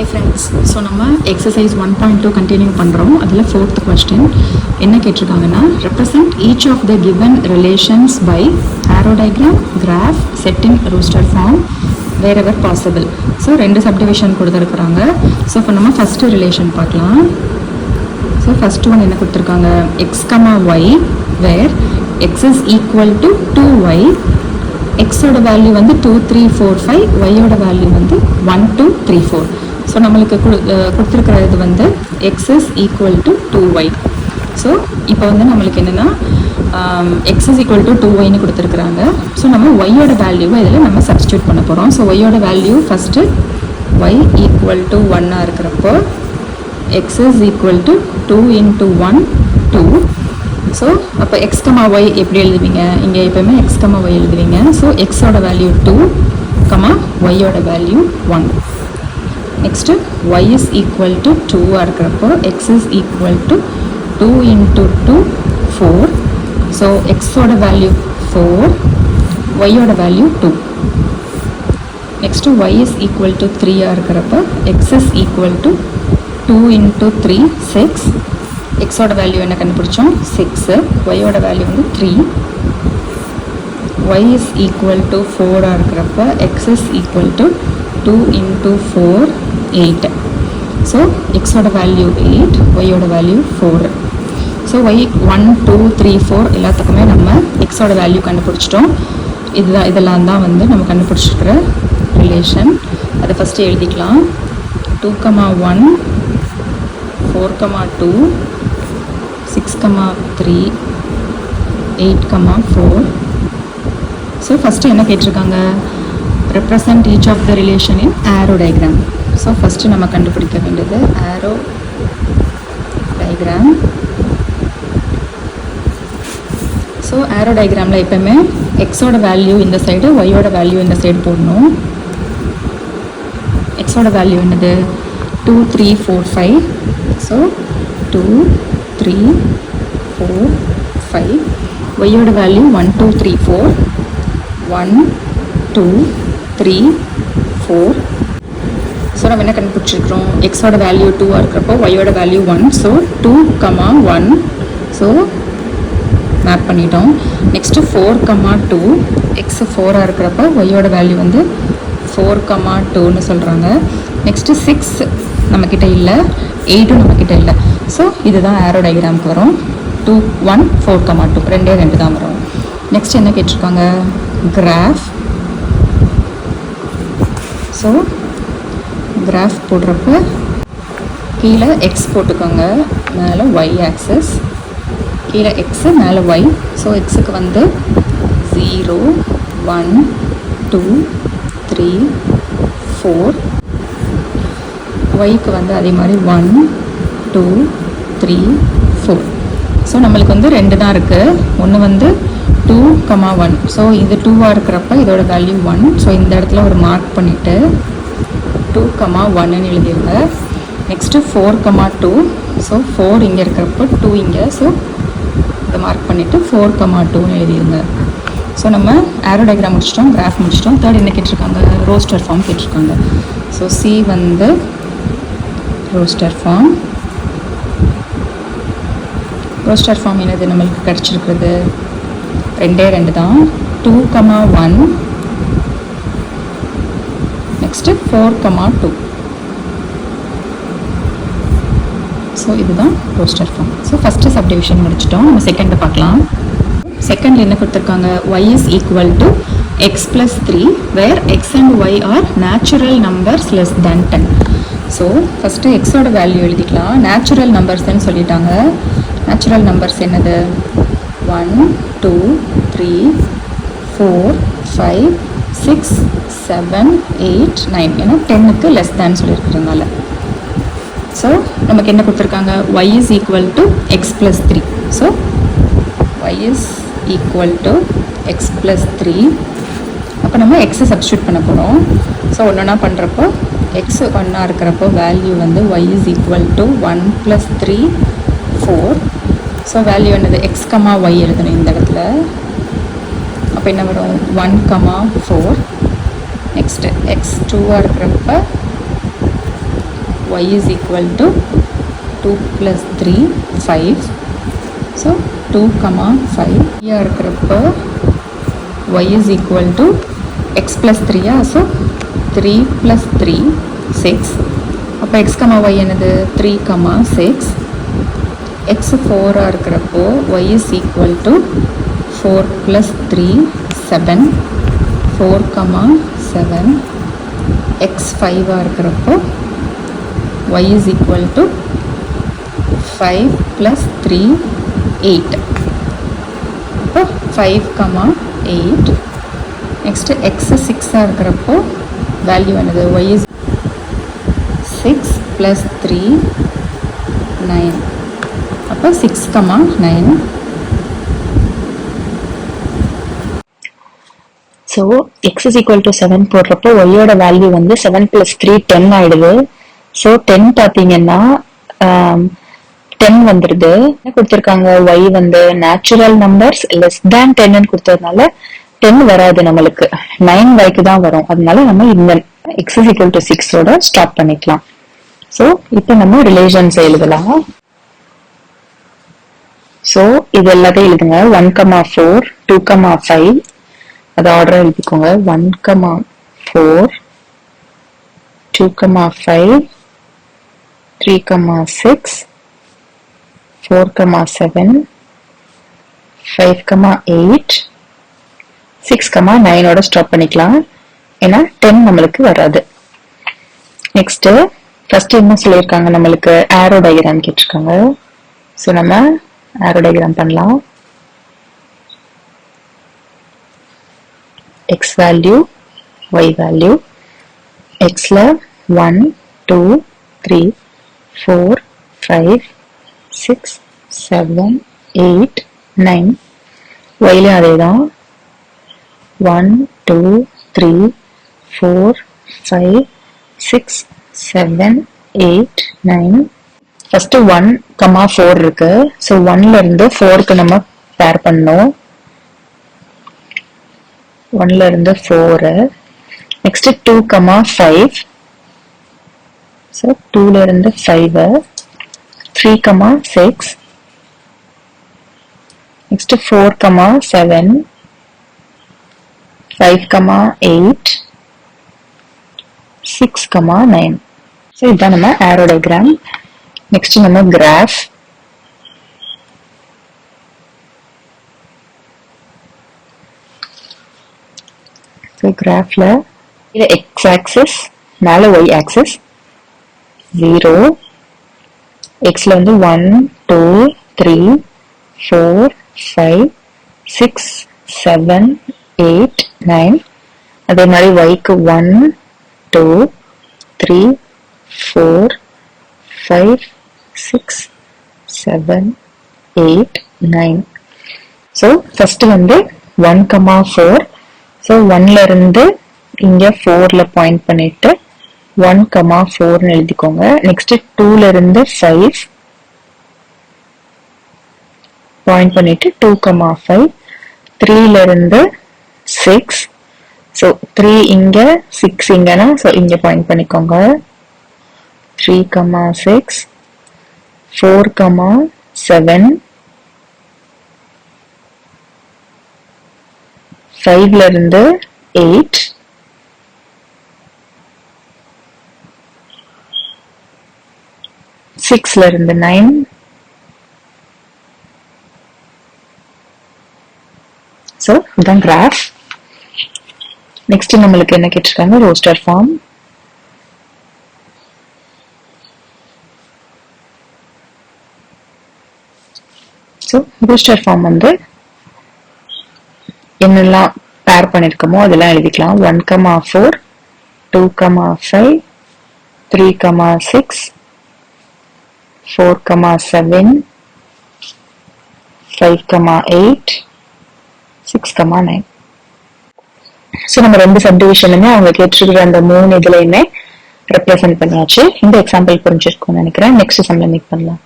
Hey friends, so நம்ம exercise 1.2 continue பண்ணுறோம். அதில் 4th question என்ன கேட்டிருக்காங்கன்னா represent each of the given relations by arrow diagram, graph, set in rooster form wherever possible. So 2 subdivision கொடுத்துருக்குறாங்க. So இப்போ நம்ம first relation பார்க்கலாம். So first one என்ன கொடுத்துருக்காங்க x, y where x is equal to 2y, xோட value வந்து 2, 3, 4, 5, yோட value வந்து 1, 2, 3, 4. So நம்மளுக்கு கொடுத்துருக்கிறது வந்து x is equal to 2y. So இப்போ வந்து நம்மளுக்கு என்னென்னா x is equal to 2yன்னு கொடுத்துருக்குறாங்க. ஸோ நம்ம yயோட வேல்யூவை இதில் நம்ம சப்ஸ்டியூட் பண்ண போகிறோம். ஸோ yயோட value first y equal to 1 இருக்கிறப்போ x is equal to 2 into 1, 2. So அப்போ x, y எப்படி எழுதுவீங்க? இங்கே எப்போயுமே x, y எழுதுவீங்க. ஸோ xோட வேல்யூ 2, yயோட value 1. Next y is equal to 2 இருக்கிறப்போ x is equal to 2 into 2, 4. So xோட வேல்யூ 4, yயோட value 2. Next y is equal to 3 இருக்கிறப்போ x is equal to 2 into 3, 6. xோட value என்ன கண்டுபிடிச்சோம் 6, yயோட வேல்யூ வந்து 3. y is equal to 4 இருக்கிறப்ப x is equal to 2 into 4, 8. So xோட value 8, yயோட value 4. So y 1, 2, 3, 4 எல்லாத்துக்குமே நம்ம xோட வேல்யூ கண்டுபிடிச்சிட்டோம். இதெல்லாம் தான் வந்து நம்ம கண்டுபிடிச்சிருக்கிற ரிலேஷன். அதை ஃபஸ்ட்டு எழுதிக்கலாம். 2, 1, 4, 2, 6, 3, 8, 4. ஸோ ஃபஸ்ட்டு என்ன கேட்டிருக்காங்க represent each of the relation in arrow diagram. So first நம்ம கண்டுபிடிக்க வேண்டியது arrow diagram. ஸோ arrow diagramல எப்போயுமே xோட வேல்யூ இந்த சைடு, yயோட வேல்யூ இந்த சைடு போடணும். xோட வேல்யூ என்னது 2, 3, 4, 5. ஸோ 2, 3, 4, 5. yயோட வேல்யூ 1, 2, 3, 4. 1, 2, 3, 4. ஸோ நம்ம என்ன கண்டுபிடிச்சிருக்கிறோம் xோட வேல்யூ 2 இருக்கிறப்போ yயோட வேல்யூ 1. ஸோ 2, 1. ஸோ மேப் பண்ணிட்டோம். நெக்ஸ்ட்டு 4, 2. x 4 இருக்கிறப்போ yயோட வேல்யூ வந்து 4, 2ன்னு சொல்கிறாங்க. நெக்ஸ்ட்டு 6 நம்மக்கிட்ட இல்லை, 8ம் நம்மக்கிட்ட இல்லை. ஸோ இதுதான் ஆரோ டயக்ராமுக்கு வரும். 2, 1, 4, 2 2 தான் வரும். நெக்ஸ்ட் என்ன கேட்டிருக்காங்க கிராஃப். ஸோ கிராஃப் போடுறப்ப கீழே x போட்டுக்கோங்க, மேலே y ஆக்சஸ், கீழே x மேலே y. ஸோ எக்ஸுக்கு வந்து 0, 1, 2, 3, 4. yக்கு வந்து அதே மாதிரி 1, 2, 3, 4. ஸோ நம்மளுக்கு வந்து 2 தான் இருக்குது. ஒன்று வந்து 2, 1. ஸோ இது 2 இருக்கிறப்ப இதோட வேல்யூ 1. ஸோ இந்த இடத்துல ஒரு மார்க் பண்ணிவிட்டு 2, 1ன்னு எழுதிருங்க. நெக்ஸ்ட்டு 4, 2. ஸோ 4 இங்கே இருக்கிறப்ப 2 இங்கே. ஸோ இதை மார்க் பண்ணிவிட்டு 4, 2ன்னு எழுதிருங்க. ஸோ நம்ம ஆரோ டயக்ராம் முடிச்சிட்டோம், கிராஃப் முடிச்சிட்டோம். தேர்ட் என்ன கேட்டிருக்காங்க ரோஸ்டர் ஃபார்ம் கேட்டிருக்காங்க. ஸோ சி வந்து ரோஸ்டர் ஃபார்ம். ரோஸ்டர் ஃபார்ம் என்னது நம்மளுக்கு கிடச்சிருக்கிறது 2 தான். 2, 1. நெக்ஸ்ட்டு 4, 2. ஸோ இதுதான் roster form. So first subdivision முடிச்சிட்டோம். நம்ம செகண்டை பார்க்கலாம். செகண்டில் என்ன கொடுத்துருக்காங்க y is equal to x plus 3 where x and y are natural numbers less than 10. So first எக்ஸோட வேல்யூ எழுதிக்கலாம். நேச்சுரல் நம்பர்ஸ்ன்னு சொல்லிட்டாங்க. நேச்சுரல் நம்பர்ஸ் என்னது 1, 2, 3, 4, 5, 6, 7, 8, 9. ஏன்னா 10க்கு லெஸ் தேன் சொல்லியிருக்கிறதுனால. ஸோ நமக்கு என்ன கொடுத்துருக்காங்க y is equal to x plus 3. So y is equal to x plus 3. அப்போ நம்ம எக்ஸை சப்ஸ்டியூட் பண்ண போகிறோம். ஸோ ஒன்றுனா பண்ணுறப்போ எக்ஸ் 1 இருக்கிறப்போ வேல்யூ வந்து y is equal to 1 plus 3, 4. So value என்னது x, y எழுதணும் இந்த இடத்துல. அப்போ என்ன வரும் 1, 4. நெக்ஸ்ட்டு x 2 இருக்கிறப்ப y is equal to 2 plus 3 5. So 2 comma 5 here இருக்கிறப்போ y is equal to x plus 3 so 3 plus 3 6. அப்போ x comma y என்னது 3 comma 6. x 4 இருக்கிறப்போ y is equal to 4 plus 3 7 4 comma 7. x 5 இருக்கிறப்போ y is equal to 5 plus 3 8. அப்போ 5 comma 8. Next x 6 இருக்கிறப்போ value என்னது y is 6 plus 3 9. அப்போ 6 comma 9. So X is equal to 7 போடுறப்போ ஒய்யோட வேல்யூ வந்து 7 + 3 10 ஆயிடுது. ஸோ 10 பார்த்தீங்கன்னா 10 வந்துடுது. என்ன கொடுத்துருக்காங்க, ஒய் வந்து நேச்சுரல் நம்பர்ஸ் லெஸ் தேன் 10ன்னு கொடுத்ததுனால 10 வராது, நம்மளுக்கு 9 வரைக்கும் தான் வரும். அதனால நம்ம இந்த எக்ஸ் இஸ் ஈக்குவல் டு 6ஓட ஸ்டாப் பண்ணிக்கலாம். ஸோ இப்போ நம்ம ரிலேஷன்ஸ் எழுதலாம். ஸோ இது எல்லாத்தையும் எழுதுங்க. 1,4 2,5 அது ஆர்டர் எழுதிக்கோங்க. 1,4 2,5 3,6 4,7 5,8 6,9 ஓட ஸ்டாப் பண்ணிக்கலாம். ஏன்னா 10 நம்மளுக்கு வராது. நெக்ஸ்ட் ஃபர்ஸ்ட் என்ன சொல்லியிருக்காங்க, நம்மளுக்கு ஆரோ டயக்ராம் கேட்டிருக்காங்க. ஸோ நம்ம ஆரோ டயக்ராம் பண்ணலாம். x value y value x ல 1 2 3 4 5 6 7 8 9 y ல அதேதான் 1 2 3 4 5 6 7 8 9. ஃபர்ஸ்ட் 1,4 இருக்கு. ஸோ 1ல இருந்து 4க்கு நம்ம பேர் பண்ணோம். 1ல இருந்து 4. நெக்ஸ்ட் 2,5. ஸோ 2ல இருந்து 5. 3,6. நெக்ஸ்ட் 4,7 5,8 6,9. ஸோ இதுதான் நம்ம ஆரோ டயக்ராம். நெக்ஸ்ட் நம்ம கிராஃப். கிராஃப்ல இது எக்ஸ் ஆக்சிஸ், மேல ஒய் ஆக்சிஸ் 0. எக்ஸ்ல வந்து 1 2 3 4 5 6 7 8 9. அதே மாதிரி ஒய்க்கு 1 2 3 4 5 6 7 8 9. ஸோ ஃபர்ஸ்ட் வந்து 1,4. ஸோ 1ல இருந்து இங்க 4ல பாயிண்ட் பண்ணிட்டு 1,4ன்னு எழுதிக்கோங்க. நெக்ஸ்ட் 2ல இருந்து 5 பாயிண்ட் பண்ணிட்டு 2,5. 3ல இருந்து 6. ஸோ 3 இங்க 6 இங்கன்னா ஸோ இங்க பாயிண்ட் பண்ணிக்கோங்க. 3,6 4,7 5ல இருந்து 8 6ல இருந்து 9 ஸோ இதுதான் கிராஃப். நெக்ஸ்ட் நம்மளுக்கு என்ன கேட்டிருக்காங்க, roster form. So roster form வந்து என்னெல்லாம் பேர் பண்ணிருக்கோமோ அதெல்லாம் எழுதிக்கலாம். 1,4 2,5 3,6 4,7 5,8 6,9. ஸோ நம்ம ரெண்டு சப்டிவிஷனுமே அவங்க கேட்டிருக்கிற அந்த 3 இதுலையுமே ரெப்ரசென்ட் பண்ணியாச்சு. இந்த எக்ஸாம்பிள் புரிஞ்சிருக்கும்னு நினைக்கிறேன். நெக்ஸ்ட் சம்ல மீட் பண்ணலாம்.